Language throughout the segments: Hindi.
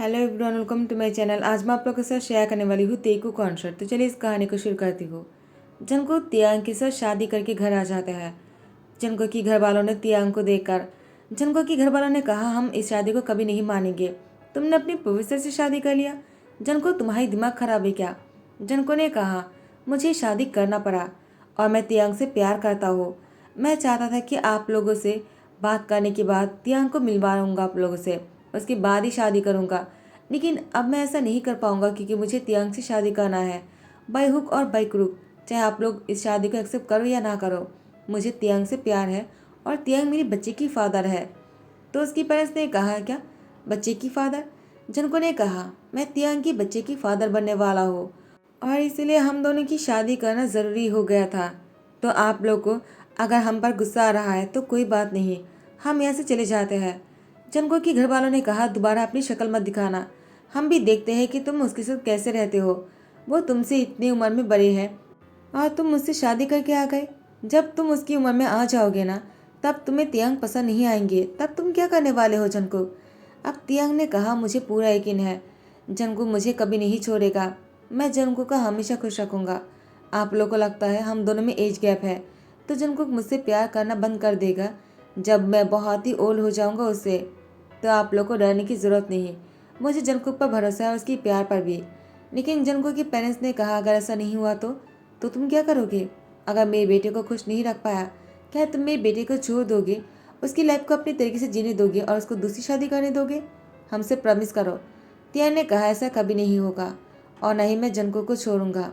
Hello everyone, welcome to my channel. आज मैं आप लोगों के साथ शेयर करने वाली हूँ तेकू कॉन्सर्ट। तो चलिए इस कहानी को शुरू करती हूँ। जंगकुक तियांग के साथ शादी करके घर आ जाते हैं। जंगकुक की घर वालों ने तियांग को देखकर जंगकुक की घर वालों ने कहा, हम इस शादी को कभी नहीं मानेंगे। तुमने अपनी प्रोफेसर से शादी कर लिया। जंगकुक, तुम्हारी दिमाग खराब है क्या? जंगकुक ने कहा, मुझे शादी करना पड़ा और मैं तियांग से प्यार करता हूँ। मैं चाहता था कि आप लोगों से बात करने के बाद तियांग को मिलवाऊंगा आप लोगों से, उसके बाद ही शादी करूंगा। लेकिन अब मैं ऐसा नहीं कर पाऊंगा क्योंकि मुझे तियांग से शादी करना है, बाय हुक और बाय क्रूक। चाहे आप लोग इस शादी को एक्सेप्ट करो या ना करो, मुझे तियांग से प्यार है और तियांग मेरी बच्चे की फादर है। तो उसकी पेरेंट्स ने कहा, क्या बच्चे की फादर? जनको ने कहा, मैं तियांग की बच्चे की फादर बनने वाला हूँ और इसलिए हम दोनों की शादी करना ज़रूरी हो गया था। तो आप लोग को अगर हम पर गुस्सा आ रहा है तो कोई बात नहीं, हम यहाँ से चले जाते हैं। जनको के घर वालों ने कहा, दोबारा अपनी शक्ल मत दिखाना, हम भी देखते हैं कि तुम उसके साथ कैसे रहते हो। वो तुमसे इतनी उम्र में बड़े हैं और तुम मुझसे शादी करके आ गए। जब तुम उसकी उम्र में आ जाओगे ना, तब तुम्हें तियांग पसंद नहीं आएंगे, तब तुम क्या करने वाले हो जनको? अब तियांग ने कहा, मुझे पूरा यकीन है जनको मुझे कभी नहीं छोड़ेगा। मैं जनको का हमेशा खुश रखूंगा। आप लोगों को लगता है हम दोनों में एज गैप है, तो जनको मुझसे प्यार करना बंद कर देगा जब मैं बहुत ही ओल्ड हो जाऊंगा उससे। तो आप लोग को डरने की ज़रूरत नहीं, मुझे जंगकुक पर भरोसा है, उसकी प्यार पर भी। लेकिन जंगकुक के पेरेंट्स ने कहा, अगर ऐसा नहीं हुआ तो तुम क्या करोगे? अगर मेरे बेटे को खुश नहीं रख पाया, क्या तुम मेरे बेटे को छोड़ दोगे, उसकी लाइफ को अपनी तरीके से जीने दोगे और उसको दूसरी शादी करने दोगे? हमसे प्रॉमिस करो। तियान ने कहा, ऐसा कभी नहीं होगा और न ही मैं जंगकुक को छोड़ूंगा।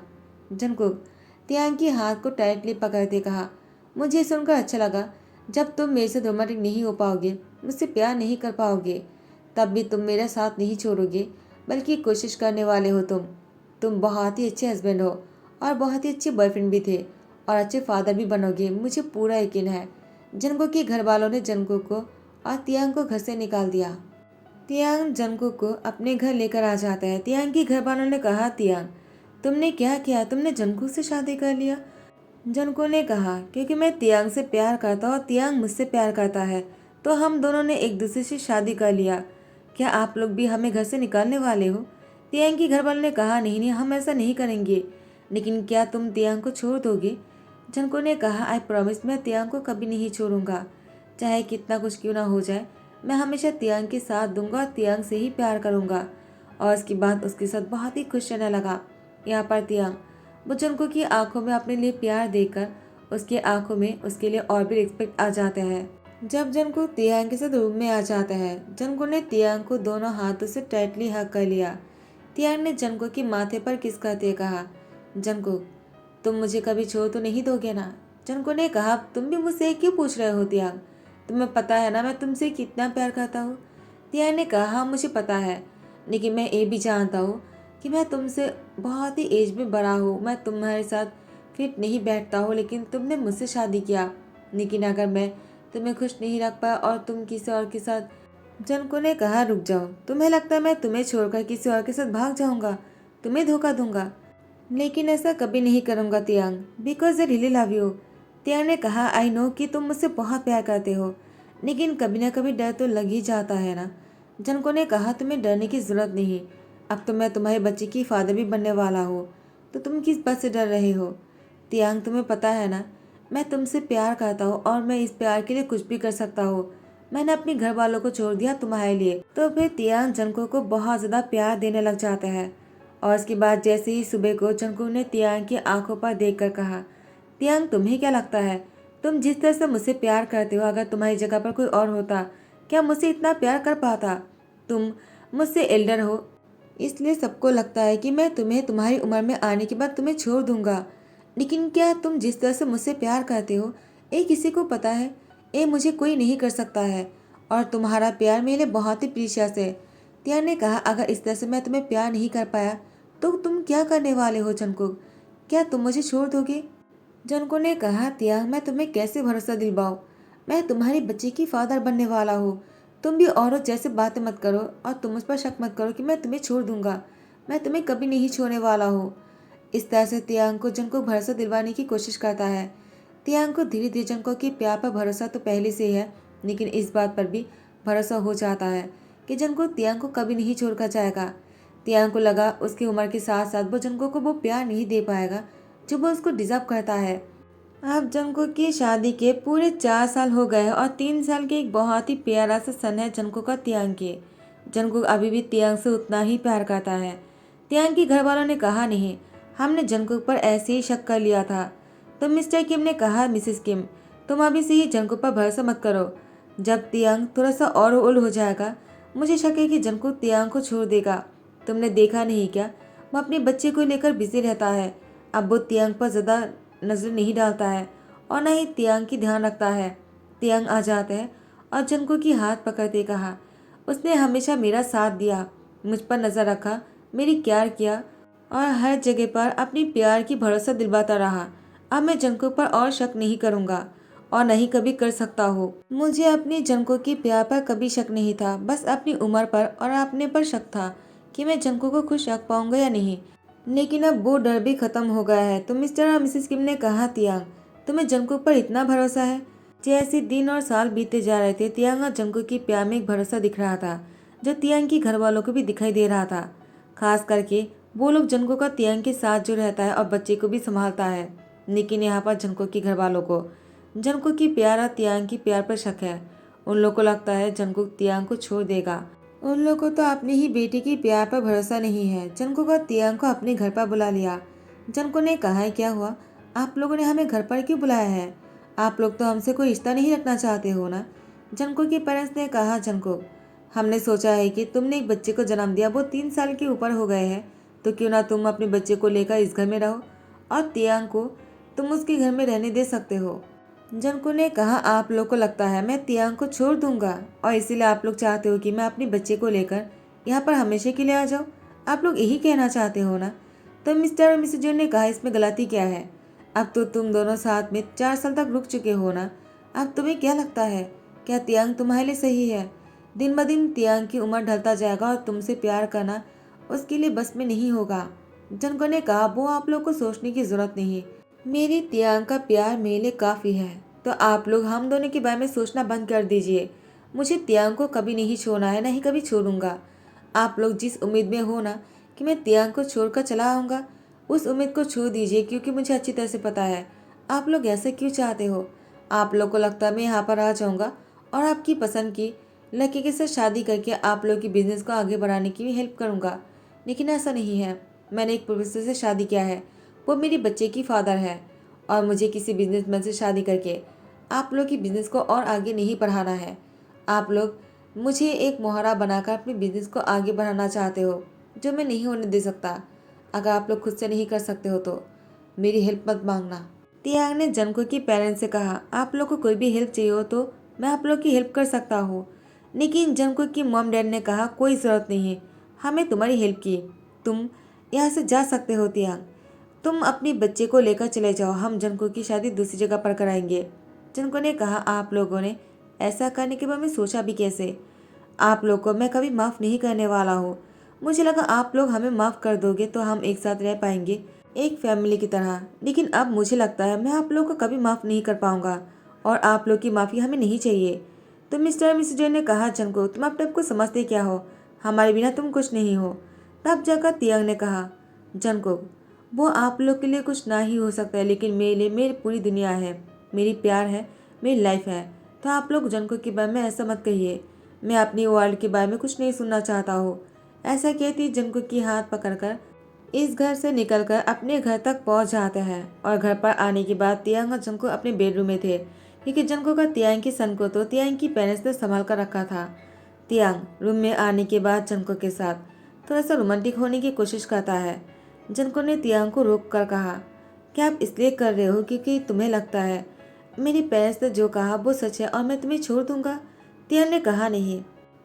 जंगकुक तियान की हाथ को टाइटली पकड़ते कहा, मुझे सुनकर अच्छा लगा। जब तुम मेरे से रोमांटिक नहीं हो पाओगे, मुझसे प्यार नहीं कर पाओगे, तब भी तुम मेरा साथ नहीं छोड़ोगे, बल्कि कोशिश करने वाले हो। तुम बहुत ही अच्छे हस्बैंड हो और बहुत ही अच्छे बॉयफ्रेंड भी थे और अच्छे फादर भी बनोगे, मुझे पूरा यकीन है। जंगकुक के घर वालों ने जंगकुक को और तियांग को घर से निकाल दिया। तियांग जंगकुक को अपने घर लेकर आ जाता है। तियांग के घर वालों ने कहा, तियांग तुमने क्या किया, तुमने जंगकुक से शादी कर लिया? जनको ने कहा, क्योंकि मैं तियांग से प्यार करता हूँ और तियांग मुझसे प्यार करता है, तो हम दोनों ने एक दूसरे से शादी कर लिया। क्या आप लोग भी हमें घर से निकालने वाले हो? तियांग के घर वालों ने कहा, नहीं नहीं, हम ऐसा नहीं करेंगे। लेकिन क्या तुम तियांग को छोड़ दोगे? जनको ने कहा, आई प्रॉमिस, मैं तियांग को कभी नहीं छोड़ूंगा। चाहे कितना कुछ क्यों ना हो जाए, मैं हमेशा तियांग के साथ दूंगा और तियांग से ही प्यार करूंगा। और उसके बाद उसके साथ बहुत ही खुश रहने लगा। यहाँ पर तियांग वो जंको की आंखों में अपने लिए प्यार देकर उसकी आंखों में उसके लिए और भी रिस्पेक्ट आ जाता है। जब जंको तियांग के साथ रूम में आ जाता है, जंको ने तियांग को दोनों हाथों से टाइटली हग कर लिया। तियांग ने जंको के माथे पर किस करते कहा, जंको तुम मुझे कभी छोड़ तो नहीं दोगे ना? जंको ने कहा, तुम भी मुझसे क्यों पूछ रहे हो तियांग? तुम्हें पता है ना मैं तुमसे कितना प्यार करता हूँ। तियांग ने कहा, हाँ मुझे पता है, लेकिन मैं ये भी जानता हूँ कि मैं तुमसे बहुत ही एज में बड़ा हूँ, मैं तुम्हारे साथ फिट नहीं बैठता हूँ, लेकिन तुमने मुझसे शादी किया। लेकिन अगर मैं तुम्हें खुश नहीं रख पाया और तुम किसी और के साथ। जनको ने कहा, रुक जाओ, तुम्हें लगता है मैं तुम्हें छोड़कर किसी और के साथ भाग जाऊंगा, तुम्हें धोखा दूंगा? लेकिन ऐसा कभी नहीं करूंगा Tiang, because I really love you. Tiang ने कहा, आई नो कि तुम मुझसे बहुत प्यार करते हो, लेकिन कभी ना कभी डर तो लग ही जाता है ना। जनको ने कहा, तुम्हें डरने की जरूरत नहीं, अब तो मैं तुम्हारे बच्चे की फादर भी बनने वाला हूँ, तो तुम किस बात से डर रहे हो? तियांग तुम्हें पता है ना, मैं तुमसे प्यार करता हूँ और मैं इस प्यार के लिए कुछ भी कर सकता हूँ। मैंने अपने घर वालों को छोड़ दिया तुम्हारे लिए। तो फिर तियांग जनको को बहुत ज़्यादा प्यार देने लग जाता है। और उसके बाद जैसे ही सुबह को जंको ने तियांग की आंखों पर देखकर कहा, तियांग तुम्हें क्या लगता है, तुम जिस तरह से मुझसे प्यार करते हो, अगर तुम्हारी जगह पर कोई और होता, क्या मुझसे इतना प्यार कर पाता? तुम मुझसे एल्डर हो, इसलिए सबको लगता है कि मैं तुम्हें तुम्हारी उम्र में आने के बाद तुम्हें छोड़ दूंगा। लेकिन क्या तुम जिस तरह से मुझसे प्यार करते हो, ये किसी को पता है? ये मुझे कोई नहीं कर सकता है और तुम्हारा प्यार मेरे लिए बहुत ही प्रीशियस है। तियांग ने कहा, अगर इस तरह से मैं तुम्हें प्यार नहीं कर पाया तो तुम क्या करने वाले हो जंकुक? क्या तुम मुझे छोड़ दोगे? जंको ने कहा, तियांग मैं तुम्हें कैसे भरोसा दिलवाऊं? मैं तुम्हारी बच्ची की फादर बनने वाला हूँ। तुम भी औरत जैसे बातें मत करो और तुम मुझ पर शक मत करो कि मैं तुम्हें छोड़ दूंगा। मैं तुम्हें कभी नहीं छोड़ने वाला हूँ। इस तरह से तियांग को जंको भरोसा दिलवाने की कोशिश करता है। तियांग को धीरे धीरे जंको के प्यार पर भरोसा तो पहले से ही है, लेकिन इस बात पर भी भरोसा हो जाता है कि जंगकुक तियांग को कभी नहीं छोड़कर जाएगा। तियांग को लगा उसकी उम्र के साथ साथ वो जंगकुक को वो प्यार नहीं दे पाएगा जो वो उसको डिजर्व करता है। अब जंगकुक की शादी के पूरे 4 साल हो गए और 3 साल के एक बहुत ही प्यारा सा सन है जंगकुक का तियांग के। जंगकुक अभी भी तियांग से उतना ही प्यार करता है। तियांग के घर वालों ने कहा नहीं, हमने जंगकुक पर ऐसे ही शक कर लिया था। तो मिस्टर किम ने कहा, मिसेस किम तुम अभी से ही जंगकुक पर भरोसा मत करो। जब तियांग थोड़ा सा और ओल्ड हो जाएगा, मुझे शक है कि जंगकुक तियांग को छोड़ देगा। तुमने देखा नहीं क्या, वो अपने बच्चे को लेकर बिजी रहता है। अब वो तियांग पर ज़्यादा नजर नहीं डालता है और न ही तियांग की ध्यान रखता है। तियांग आ जाता है और जंगकुक की हाथ पकड़ते कहा, उसने हमेशा मेरा साथ दिया, मुझ पर नजर रखा, मेरी केयर किया और हर जगह पर अपनी प्यार की भरोसा दिलवाता रहा। अब मैं जंगकुक पर और शक नहीं करूंगा और नहीं कभी कर सकता हूँ। मुझे अपनी जंगकुक की प्यार पर कभी शक नहीं था, बस अपनी उम्र पर और अपने पर शक था कि मैं जंगकुक को खुश रख पाऊंगा या नहीं। लेकिन अब वो डर भी खत्म हो गया है। तो मिस्टर और मिसेस किम ने कहा, तियांग तुम्हें जंगकुक पर इतना भरोसा है? जैसे दिन और साल बीतते जा रहे थे, तियांग और जंगकुक की प्यार में एक भरोसा दिख रहा था जो तियांग की घर वालों को भी दिखाई दे रहा था। खास करके वो लोग जंगकुक का तियांग के साथ जो रहता है और बच्चे को भी संभालता है। लेकिन यहाँ पर जंगकुक के घर वालों को जंगकुक की प्यार और तियांग की प्यार पर शक है। उन लोगों को लगता है जंगकुक तियांग को छोड़ देगा। उन लोगों को तो अपनी ही बेटी की प्यार पर भरोसा नहीं है। जंगकुक और तियांग को अपने घर पर बुला लिया। जंगकुक ने कहा, क्या हुआ, आप लोगों ने हमें घर पर क्यों बुलाया है? आप लोग तो हमसे कोई रिश्ता नहीं रखना चाहते हो ना? जंगकुक के पेरेंट्स ने कहा, जंगकुक हमने सोचा है कि तुमने एक बच्चे को जन्म दिया, वो 3 साल के ऊपर हो गए हैं, तो क्यों ना तुम अपने बच्चे को लेकर इस घर में रहो और तियांग को तुम उसके घर में रहने दे सकते हो। जंगकुक ने कहा, आप लोग को लगता है मैं तियांग को छोड़ दूंगा और इसीलिए आप लोग चाहते हो कि मैं अपने बच्चे को लेकर यहाँ पर हमेशा के लिए आ जाऊँ? आप लोग यही कहना चाहते हो ना? तो मिस्टर और मिसेस जो ने कहा, इसमें गलती क्या है? अब तो तुम दोनों साथ में 4 साल तक रुक चुके हो ना। अब तुम्हें क्या लगता है, क्या तियांग तुम्हारे लिए सही है? दिन ब दिन तियांग की उम्र ढलता जाएगा और तुमसे प्यार करना उसके लिए बस में नहीं होगा। जंगकुक ने कहा, वो आप लोग को सोचने की जरूरत नहीं, मेरी तियांग का प्यार मेरे लिए काफ़ी है। तो आप लोग हम दोनों के बारे में सोचना बंद कर दीजिए। मुझे तियांग को कभी नहीं छोड़ना है, नहीं कभी छोड़ूंगा। आप लोग जिस उम्मीद में हो ना कि मैं तियांग को छोड़कर चला आऊँगा, उस उम्मीद को छोड़ दीजिए, क्योंकि मुझे अच्छी तरह से पता है आप लोग ऐसे क्यों चाहते हो। आप लोग को लगता है मैं यहाँ पर आ जाऊँगा और आपकी पसंद की लड़के के साथ शादी करके आप लोग की बिजनेस को आगे बढ़ाने की भी हेल्प करूँगा, लेकिन ऐसा नहीं है। मैंने एक प्रोफेसर से शादी किया है, वो मेरे बच्चे की फादर है और मुझे किसी बिजनेसमैन से शादी करके आप लोग की बिजनेस को और आगे नहीं बढ़ाना है। आप लोग मुझे एक मोहरा बनाकर अपने बिजनेस को आगे बढ़ाना चाहते हो, जो मैं नहीं होने दे सकता। अगर आप लोग खुद से नहीं कर सकते हो तो मेरी हेल्प मत मांगना। तियांग ने जंगकुक की पेरेंट्स से कहा, आप लोग को कोई भी हेल्प चाहिए हो तो मैं आप लोग की हेल्प कर सकता हूँ। लेकिन जंगकुक की मॉम डैड ने कहा, कोई ज़रूरत नहीं है हमें तुम्हारी हेल्प की, तुम यहाँ से जा सकते हो तियांग, तुम अपने बच्चे को लेकर चले जाओ, हम जंगकुक की शादी दूसरी जगह पर कराएंगे। जंगकुक ने कहा, आप लोगों ने ऐसा करने के बारे में सोचा भी कैसे? आप लोग को मैं कभी माफ़ नहीं करने वाला हूँ। मुझे लगा आप लोग हमें माफ़ कर दोगे तो हम एक साथ रह पाएंगे, एक फैमिली की तरह। लेकिन अब मुझे लगता है मैं आप लोग को कभी माफ़ नहीं कर पाऊंगा और आप लोग की माफ़ी हमें नहीं चाहिए। तो मिस्टर और मिसेस जे ने कहा, जंगकुक तुम अपने आप को समझते क्या हो, हमारे बिना तुम कुछ नहीं हो। तब जाकर तियांग ने कहा, जंगकुक वो आप लोग के लिए कुछ ना ही हो सकता है, लेकिन मेरे लिए मेरी पूरी दुनिया है, मेरी प्यार है, मेरी लाइफ है। तो आप लोग जंगकुक के बारे में ऐसा मत कहिए, मैं अपनी वर्ल्ड के बारे में कुछ नहीं सुनना चाहता हूँ। ऐसा कहती जंगकुक की हाथ पकड़कर इस घर से निकलकर अपने घर तक पहुंच जाते हैं। और घर पर आने के बाद तियांग और जंगकुक अपने बेडरूम में थे, क्योंकि जंगकुक का तियांग की सन को तो तियांग की पेरेंट्स ने संभाल कर रखा था। तियांग रूम में आने के बाद जंगकुक के साथ थोड़ा सा रोमांटिक होने की कोशिश करता है। जंगकुक ने तियांग को रोक कर कहा, क्या आप इसलिए कर रहे हो क्योंकि तुम्हें लगता है मेरी पेरेंट्स ने जो कहा वो सच है और मैं तुम्हें छोड़ दूंगा? तियांग ने कहा, नहीं,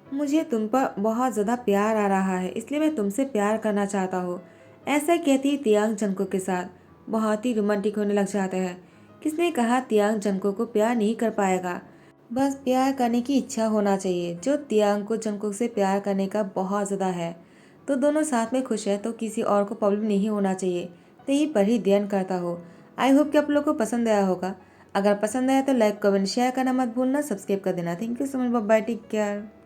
मुझे तुम पर बहुत ज़्यादा प्यार आ रहा है, इसलिए मैं तुमसे प्यार करना चाहता हूँ। ऐसा कहती तियांग जंगकुक के साथ बहुत ही रोमांटिक होने लग जाते हैं। किसने कहा तियांग जंगकुक को प्यार नहीं कर पाएगा? बस प्यार करने की इच्छा होना चाहिए, जो तियांग को जंगकुक से प्यार करने का बहुत ज़्यादा है। तो दोनों साथ में खुश है, तो किसी और को प्रॉब्लम नहीं होना चाहिए। तो यही पर ही ध्यान करता हो। आई होप कि आप लोग को पसंद आया होगा। अगर पसंद आया तो लाइक कमेंट शेयर करना मत भूलना, सब्सक्राइब कर देना। Thank you so much, bye bye, take care.